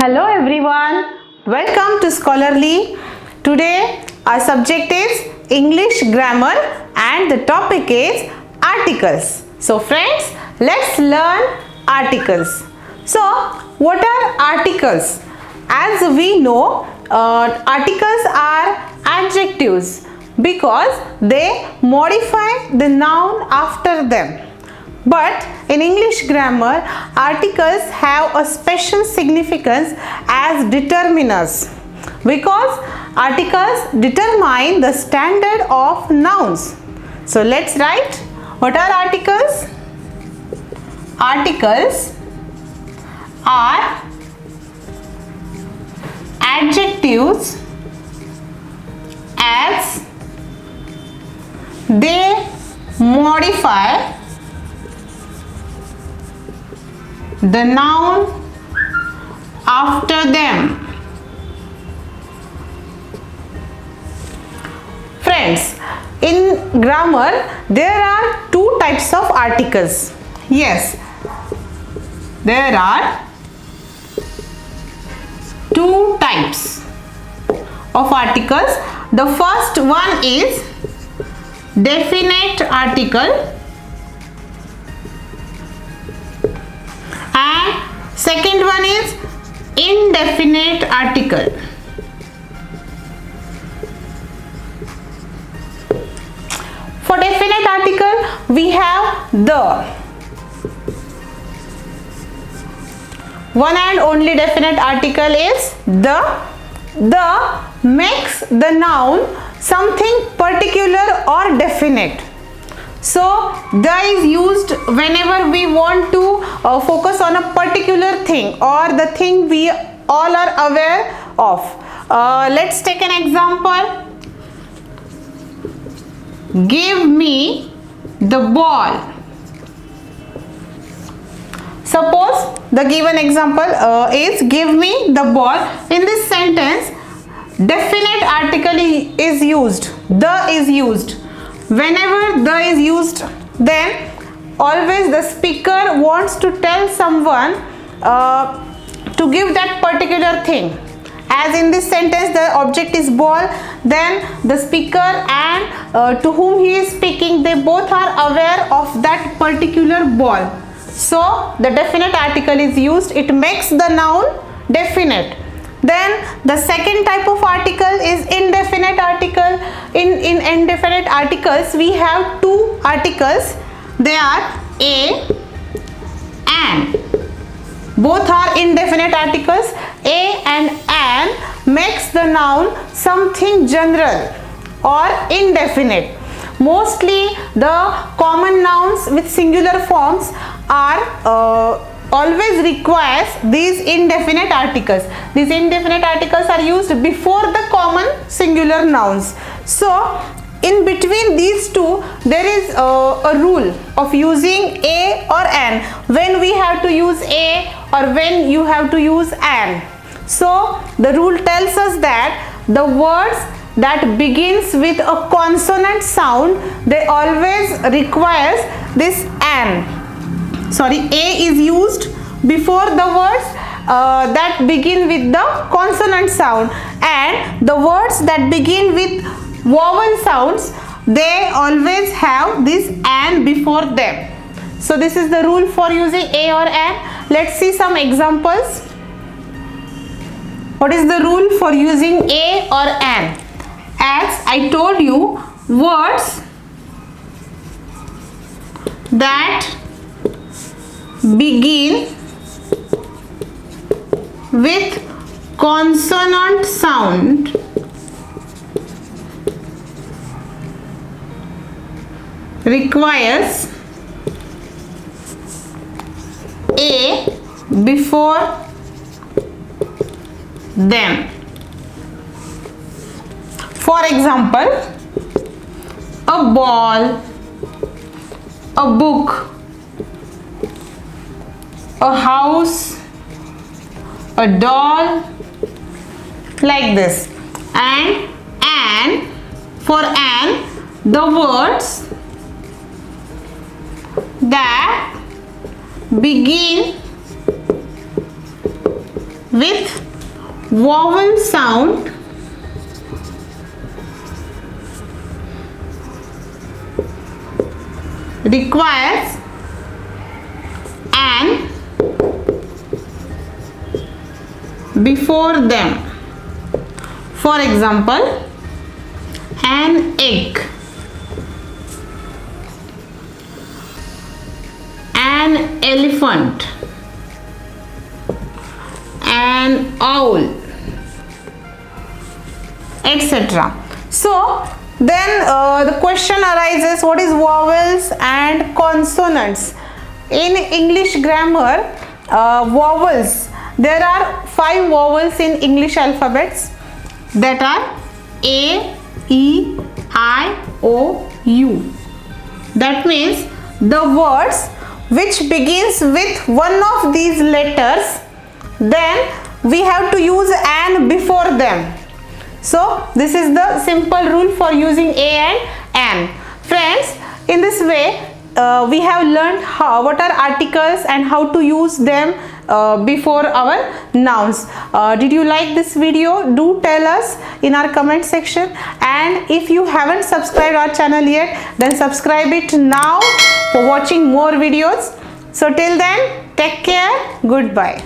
Hello everyone, welcome to Scholarly. Today our subject is English grammar and the topic is articles. So friends, let's learn articles. So what are articles? As we know, articles are adjectives because they modify the noun after them. But in English grammar, articles have a special significance as determiners because articles determine the standard of nouns. So let's write. What are articles? Articles are adjectives as they modify the noun after them. Friends, in grammar there are two types of articles. Yes, there are two types of articles. The first one is definite article and second one is indefinite article. For definite article we have the. One and only definite article is the. The makes the noun something particular or definite. So the is used whenever we want to focus on a particular thing or the thing we all are aware of. Let's take an example. Give me the ball. Suppose the given example is give me the ball. In this sentence, definite article is used. The is used. Whenever the is used, then always the speaker wants to tell someone to give that particular thing. As in this sentence the object is ball, then the speaker and to whom he is speaking, they both are aware of that particular ball. So the definite article is used. It makes the noun definite. Then the second type of article is indefinite article. In indefinite articles we have two articles. They are a and. Both are indefinite articles. A and an makes the noun something general or indefinite. Mostly the common nouns with singular forms are always requires these indefinite articles. These indefinite articles are used before the common singular nouns. So in between these two there is a rule of using a or an, when we have to use a or when you have to use an. So the rule tells us that the words that begins with a consonant sound, they always requires this an. A is used before the words that begin with the consonant sound, and the words that begin with vowel sounds, they always have this an before them. So this is the rule for using a or an. Let's see some examples. What is the rule for using a or an? As I told you, words that begin with consonant sound requires a before them. For example, a ball, a book, a house, a doll, like this. And for an, the words that begin with vowel sound requires an before them. For example, an egg, an elephant, an owl, etc. So then the question arises, what is vowels and consonants? In English grammar, vowels, there are 5 vowels in English alphabets, that are A, E, I, O, U. That means the words which begins with one of these letters, then we have to use an before them. So this is the simple rule for using a and an. Friends, in this way we have learned what are articles and how to use them before our nouns. Did you like this video? Do tell us in our comment section, and if you haven't subscribed our channel yet, then subscribe it now for watching more videos. So till then, take care, goodbye.